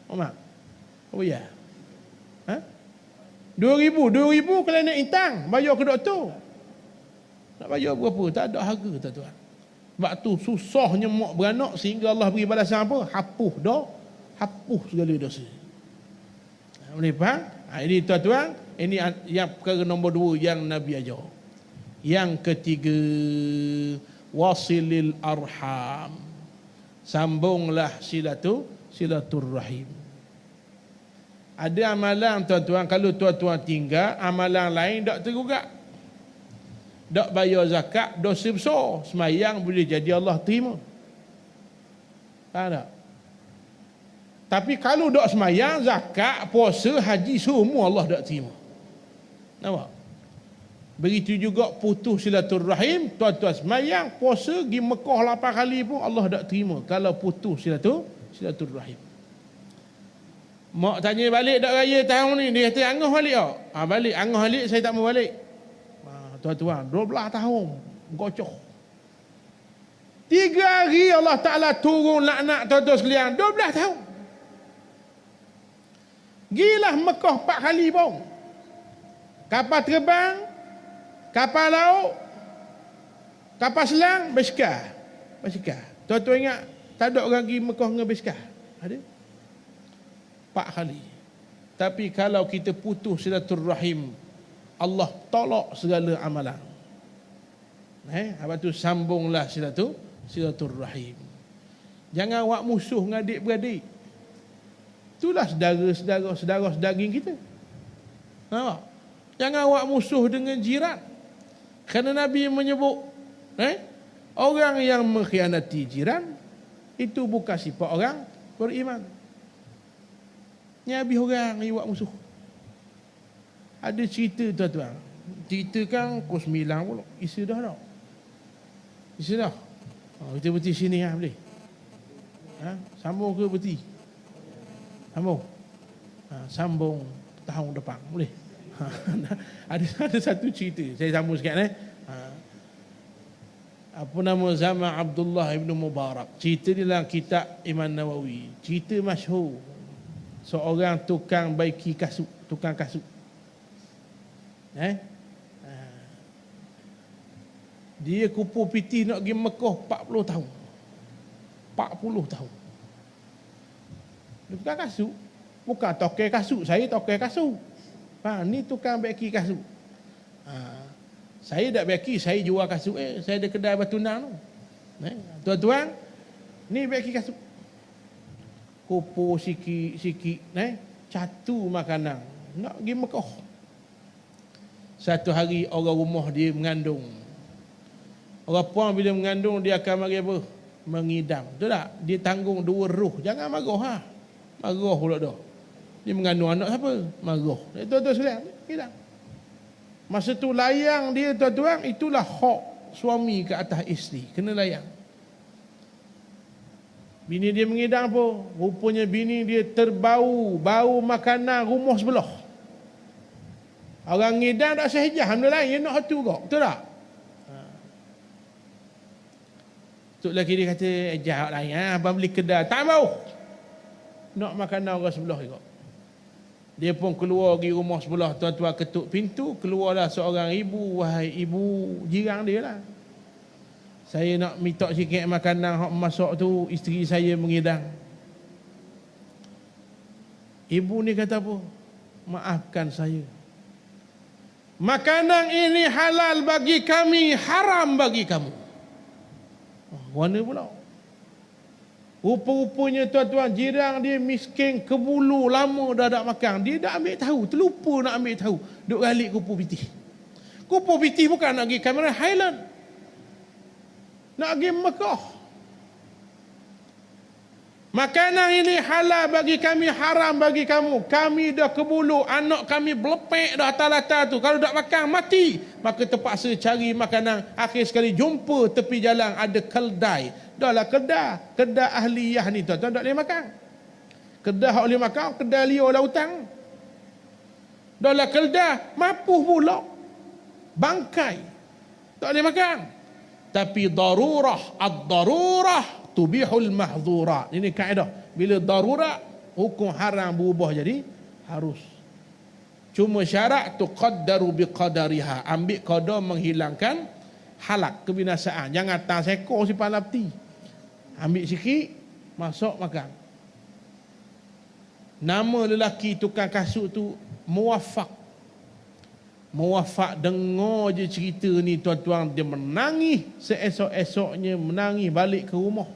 Speaker 2: Mak, apa ya? 2,000 kalau nak intang, bayar ke doktor. Nak bayar berapa? Tak ada harga tuan-tuan. Sebab tu susahnya mak beranak sehingga Allah beri balasan apa? Hapus segala dosa. Boleh faham? Ini tuan-tuan, ini yang perkara nombor 2 yang Nabi ajar. Yang ketiga, wasilil arham. Sambunglah silaturrahim. Ada amalan tuan-tuan, kalau tuan-tuan tinggal, amalan lain tak tergugat. Tak bayar zakat, dosa besar. Semayang boleh jadi Allah terima. Tak. Tapi kalau tak semayang, zakat, puasa, haji, semua Allah tak terima. Nampak? Begitu juga putus silaturrahim, tuan-tuan semayang, puasa, pergi Mekah 8 kali pun Allah tak terima kalau putus silaturrahim. Mak tanya balik tak raya tahun ni, dia kata angah balik tak? Balik, angah balik, saya tak mau balik. Tuan-tuan, 12 tahun gocoh. 3 hari Allah Ta'ala turun laknat tuan-tuan sekalian, 12 tahun. Gilah Mekah 4 kali pun. Kapal terbang, kapal laut, kapal selang, basikal. Tuan-tuan ingat, tak ada orang pergi Mekah dengan basikal? Ada? 4 kali. Tapi kalau kita putus silaturrahim, Allah tolak segala amalan. Lepas tu sambunglah silaturrahim. Jangan awak musuh dengan adik-beradik. Itulah saudara daging kita. Nampak? Jangan awak musuh dengan jiran. Kerana Nabi menyebut orang yang mengkhianati jiran itu bukan sifat orang beriman. Ni habis orang yang awak musuh. Ada cerita tuan-tuan. Cerita kan pukul 9 pula. Isi dah tak? Isi dah. Kita berhenti sini lah boleh. Sambung ke berhenti? Sambung. Sambung tahun depan boleh. Ada satu cerita. Saya sambung sikit apa nama zaman Abdullah ibn Mubarak. Cerita ni dalam kitab Imam Nawawi. Cerita masyhur. Seorang tukang baiki kasut, tukang kasut. Dia kupu piti nak pergi Mekah 40 tahun. 40 tahun. Dia tukang kasut. Bukan tokai kasut. Saya tokai kasut. Ni tukang baiki kasut. Saya tak baiki, saya jual kasut. Saya ada kedai batu nang tu. Tuan-tuan, ni baiki kasut. Kupu sikit-sikit. Catu makanan. Nak pergi Mekah. Satu hari orang rumah dia mengandung. Orang puan bila mengandung dia akan mari apa? Mengidam. Betul tak? Dia tanggung 2 roh. Jangan marah Marah pula dah. Dia mengandung anak siapa? Marah. Tuan-tuan sekalian, idam. Masa tu layang dia tuan-tuan, itulah hak suami ke atas isteri. Kena layang. Bini dia mengidam apa? Rupanya bini dia terbau makanan rumah sebelah. Orang ngidam tak sehijah. Alhamdulillah, dia nak hatu kok. Betul tak? Tok lelaki dia kata, ejak lain. Abang beli kedai. Tak mau. Nak makanan orang sebelah kok. Dia pun keluar pergi rumah sebelah. Tuan-tuan ketuk pintu. Keluarlah seorang ibu. Wahai ibu jirang dia lah. Saya nak minta sikit makanan hak masak tu. Isteri saya mengidang. Ibu ni kata apa? Maafkan saya. Makanan ini halal bagi kami, haram bagi kamu. Mana pula? Rupa-rupanya tuan-tuan, jirang dia miskin kebulu, lama dah tak makan. Dia dah ambil tahu, terlupa nak ambil tahu. Duk galik kupu piti. Kupu piti bukan nak pergi Cameron Highland. Nak pergi Mekah. Makanan ini halal bagi kami, haram bagi kamu. Kami dah kebulu, anak kami belepek dah atas-atas tu. Kalau tak makan, mati. Maka terpaksa cari makanan. Akhir sekali jumpa tepi jalan ada keldai. Dah lah kedai ahliyah ni tuan-tuan tak boleh makan. Kedai tak boleh makan, kedai liur lautan. Dah lah kedai, mapuh pula. Bangkai. Tak boleh makan. Tapi darurah, ad-darurah tubihul mahzurat. Ini kaedah. Bila darurat, hukum haram berubah jadi harus. Cuma syarat tuqaddaru biqadariha. Ambil qadar menghilangkan halak, kebinasaan. Jangan tang sekor simpan lapti. Ambil sikit, masuk makan. Nama lelaki tukang kasut tu Muwafaq. Muwafaq dengar je cerita ni tuan-tuan, dia menangis seesok-esoknya, menangis balik ke rumah.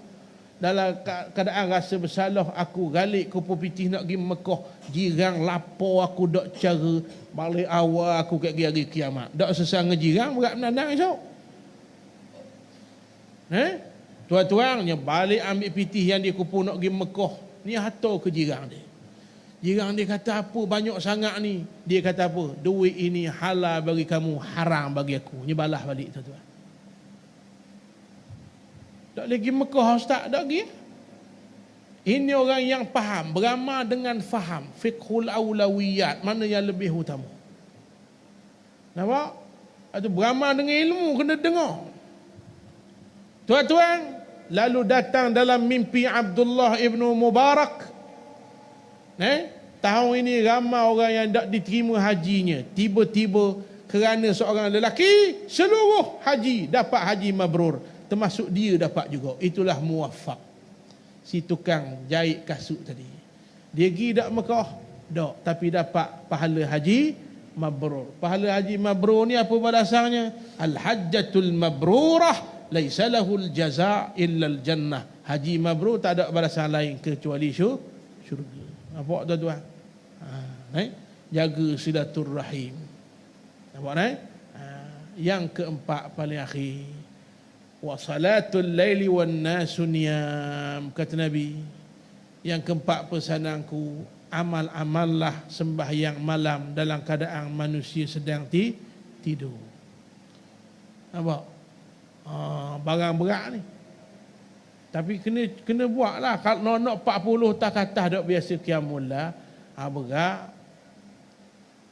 Speaker 2: Dalam keadaan rasa bersalah, aku galik kupu pitih nak pergi Mekah. Jirang lapor aku dak cara. Balik awal aku kat hari kiamat. Dak sesang ngejirang berat menandang esok. Tuan-tuan, dia balik ambil pitih yang dia kupu nak pergi Mekah. Ni hatur ke jirang dia. Jirang dia kata apa banyak sangat ni. Dia kata apa? Duit ini halal bagi kamu, haram bagi aku. Ni balas balik tuan-tuan. Tak lagi Mekah ustaz, tak lagi. Ini orang yang faham, beramal dengan faham. Fiqhul awlawiyat, mana yang lebih utama. Nampak? Itu beramal dengan ilmu, kena dengar. Tuan-tuan, lalu datang dalam mimpi Abdullah ibn Mubarak. Tahun ini ramai orang yang tak diterima hajinya. Tiba-tiba kerana seorang lelaki, seluruh haji dapat haji mabrur. Termasuk dia dapat juga. Itulah muwaffaq. Si tukang jahit kasut tadi. Dia pergi tak Mekah? Tak. Tapi dapat pahala haji mabrur. Pahala haji mabrur ni apa balasannya? Al-hajjatul mabrurah laisa lahul jaza' illa al-jannah. Haji mabrur tak ada balasan lain kecuali syurga. Nampak tuan-tuan? Jaga silaturrahim. Nampak ni? Yang keempat paling akhir, wa salatul laili wan nasu niyam, kata Nabi. Yang keempat pesananku, amal-amallah sembahyang malam dalam keadaan manusia sedang tidur. Nampak? Barang berat ni. Tapi kena buatlah. Kalau nak 40 tak kata dak biasa qiyamul lail, berat.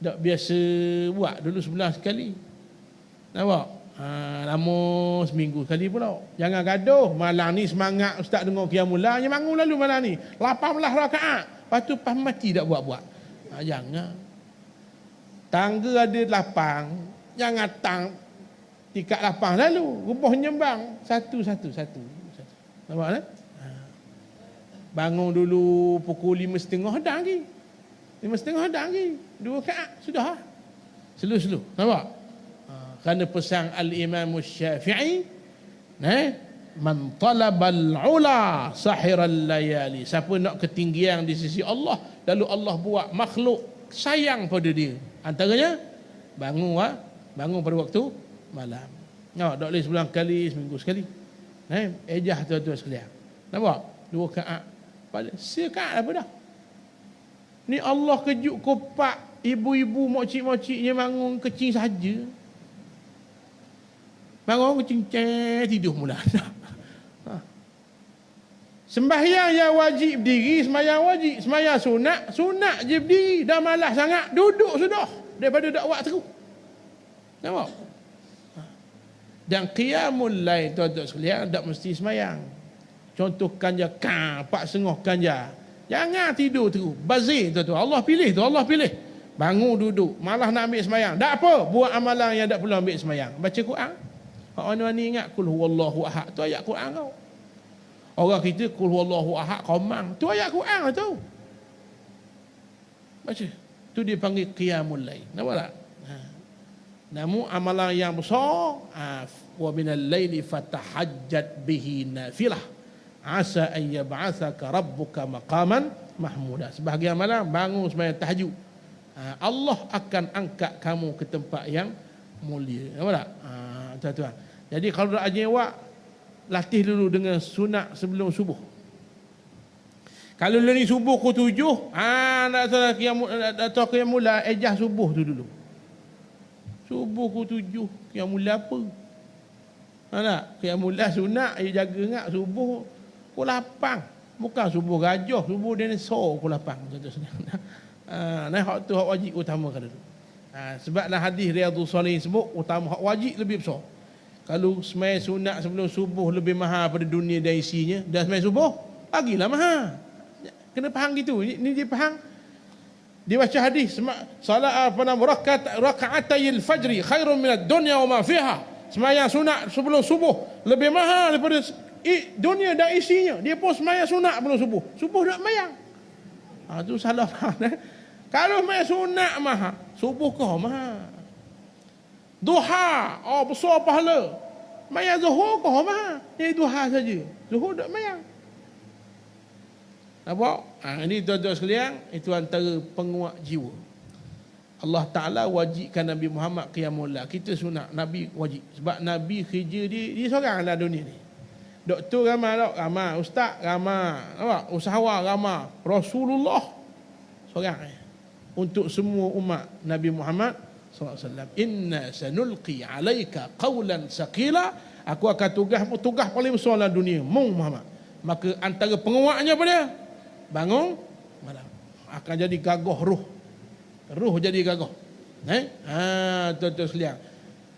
Speaker 2: Tak biasa buat dulu sebulan sekali. Nampak? Lama seminggu sekali pula. Jangan gaduh. Malam ni semangat ustaz dengar qiyamul lail, yang bangun lalu malam ni 18 rakaat. Lepas tu pas mati tak buat-buat. Jangan. Tangga ada 8, jangan tang tingkat 8 lalu. Rubuh nyembang satu. Nampak tak? Bangun dulu pukul 5.30 dah lagi. 5.30 dah lagi. 2 rakaat sudah. Slow. Nampak? Kerana pesan Al-Imam Syafi'i, man talabal ula sahiral layali. Siapa nak ketinggian di sisi Allah, lalu Allah buat makhluk sayang pada dia. Antaranya bangun pada waktu malam. Tak boleh sebulan kali, seminggu sekali. Ejah tuan-tuan sekalian. Nampak? 2 rakaat. Sekaat apa dah? Ni Allah kejut kopak ibu-ibu mokcik-mokciknya bangun kecil saja. Bangun kecil tidur mula. Sembahyang yang wajib berdiri, sembahyang wajib. Sembahyang sunat je berdiri. Dah malas sangat, duduk sudah. Daripada tak buat terus. Nampak? Dan qiyamul lail tuan-tuan sekalian tak mesti sembahyang. Contoh kanja, 4.30 kanja. Jangan tidur terus. Bazir tuan-tuan. Allah pilih tu, Allah pilih. Bangun duduk, malah nak ambil sembahyang. Tak apa, buat amalan yang tak perlu ambil sembahyang. Baca Quran. Orang ni ingat kul huwallahu ahad, tu ayat Quran kau. Orang kita kul huwallahu ahad komang, tu ayat Quran tu. Baca. Tu dia panggil qiyamul lail. Nampak tak? Namun amalan yang besar, wa minal laili fatahajjat bihi nafilah. Asa an yab'atsaka rabbuka maqaman mahmuda. Sebahagian malam bangun sembahyang tahajud. Allah akan angkat kamu ke tempat yang mulia. Nampak tak? Tuan-tuan. Jadi kalau nak ajin awak, latih dulu dengan sunat sebelum subuh. Kalau ni subuh pukul 7, nak qiyamul lail, ejah subuh tu dulu. Subuh pukul 7, qiyamul lail apa? Tak? Qiyamul lail sunat, jaga ingat subuh pukul 8. Bukan subuh gajah, subuh dinosaur pukul 8. Hak tu hak wajib utamakan dulu. Sebab dalam hadis Riyadhus Shalihin sebut utama hak wajib lebih besar. Kalau sembahyang sunat sebelum subuh lebih mahal pada dunia dan isinya, dah sembahyang subuh lagilah mahal. Kena faham gitu. Ini dia faham. Dia baca hadis salat raka'atayil fajri khairun minad dunya wa ma fiha. Sembahyang sunat sebelum subuh lebih mahal daripada dunia dan isinya. Dia pun sembahyang sunat sebelum subuh. Subuh tak sembahyang. Tu salah faham. Kalau sembahyang sunat mahal, subuh kau mahal. Duha, besar pahala. Sembahyang zuhur kau mahal. Ini duha saja. Zuhur tak sembahyang. Nampak? Ini tuan-tuan sekalian, itu antara penguat jiwa. Allah Ta'ala wajibkan Nabi Muhammad qiyamul lail. Kita sunat, Nabi wajib. Sebab Nabi kerja dia seorang dalam dunia ni. Doktor ramai, ustaz ramai, usahawan ramai, Rasulullah seorang. Untuk semua umat Nabi Muhammad SAW. Inna sanulqi alaika qawlan saqila. Aku akan tugas paling besar dalam dunia, Muhammad. Maka antara penguatnya apa dia? Bangun malam. Akan jadi gagah ruh. Ruh jadi gagah. Tuan-tuan sekalian.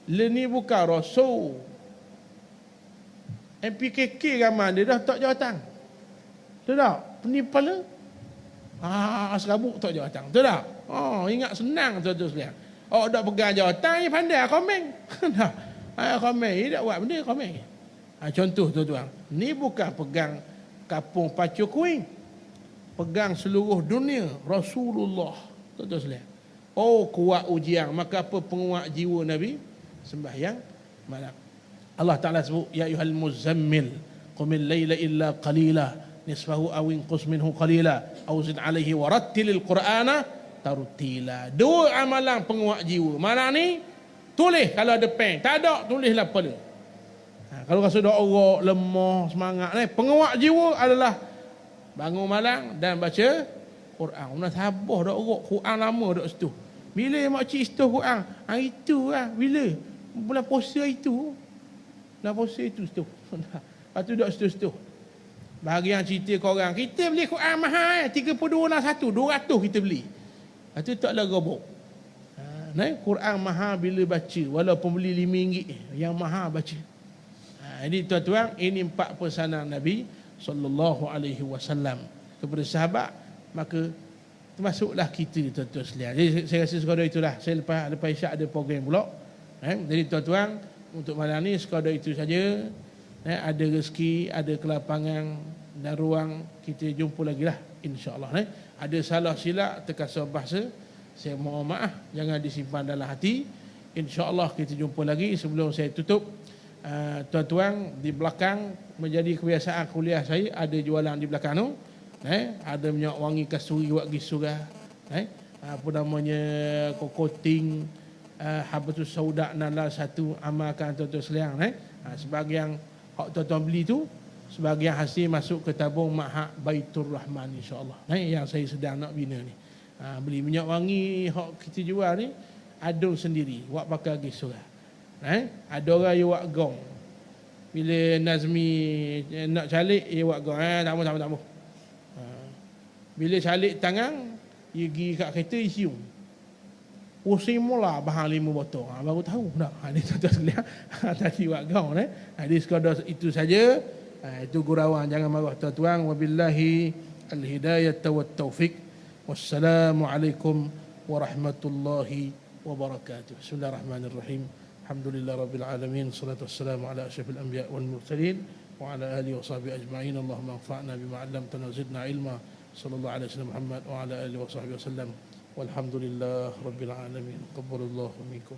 Speaker 2: Ni bukan Rasul. MPKK ramai dia dah tak jawatan. Betul tak? Penipuan. Serabut tak jawatan. Betul tak? Ingat senang tuan-tuan sekalian. Dak pegang jawatan, dia pandai komen. Komen, dia tak buat benda komen. Contoh tuan-tuan, ni bukan pegang kapung Pacu Kuing. Pegang seluruh dunia Rasulullah. Tuan-tuan sekalian. Kuat ujian. Maka apa penguat jiwa Nabi? Sembahyang malam. Allah Ta'ala sebut, Ya ayuhal muzammil, qumil layla illa qalila, nisfahu awin qus minhu qalila, awzid alaihi warattilil qur'ana tartila. Dua amalan penguat jiwa. Malam ni, tulis kalau ada pen. Tak ada, tulislah pada. Kalau rasa dah orok, lemah, semangat ni, penguat jiwa adalah bangun malam dan baca Quran. Una sabar dah orok, Quran lama dah situ. Bila makcik situ Quran? Itu lah, bila? Bulan puasa itu. Bulan puasa itu situ. Lepas tu dah situ-situ. Bahagian cerita korang, kita beli Quran mahal, 32.1, 200 kita beli. Lepas tu taklah gobok. Quran mahal bila baca, walaupun beli RM5, yang mahal baca. Jadi tuan-tuan, ini 4 pesanan Nabi sallallahu alaihi wasallam kepada sahabat, maka termasuklah kita tuan-tuan sekalian. Jadi saya rasa sekadar itulah. Saya lepas isyak ada program pula. Jadi tuan-tuan, untuk malam ni sekadar itu saja. Ada rezeki, ada kelapangan dan ruang, kita jumpa lagi lah, insya-Allah. Ada salah silap terkasar bahasa, saya mohon maaf, jangan disimpan dalam hati. InsyaAllah kita jumpa lagi. Sebelum saya tutup, tuan-tuan, di belakang menjadi kebiasaan kuliah saya, ada jualan di belakang tu. Ada minyak wangi kasturi buat pergi surah. Apa namanya, kokoting, habatus sauda nalal satu, amalkan tuan-tuan sekalian. Sebahagian hak tuan-tuan beli tu, sebahagian hasil masuk ke tabung Mahad Baitur Rahman, insya-Allah. Yang saya sedang nak bina ni. Beli minyak wangi hak kita jual ni, adung sendiri, buat pakai pergi surah. Ada orang yang buat gong. Bila Nazmi nak calik, dia buat gong. Tak mau. Bila calik tangan, dia pergi kat kereta, dia siung. Pusing mula bahan 5 botol. Baru tahu tak? Ini tuan-tuan sekalian. Tadi buat gong. Jadi sekadar itu saja. Itu gurauan. Jangan marah tuan-tuan. Wabillahi al-hidayah wa taufiq. Wassalamualaikum warahmatullahi wabarakatuh. Bismillahirrahmanirrahim. Alhamdulillah Rabbil Alamin. Salatu wassalamu ala asyrafil anbiya wal mursalin wa ala alihi wa sahbihi ajma'in. Allahumma anfa'na bima 'allamtana wa zidna ilma. Sallallahu alaihi wasallam Muhammad wa ala alihi wa sahbihi wasallam. Walhamdulillah Rabbil Alamin. Qabbalallahu minkum.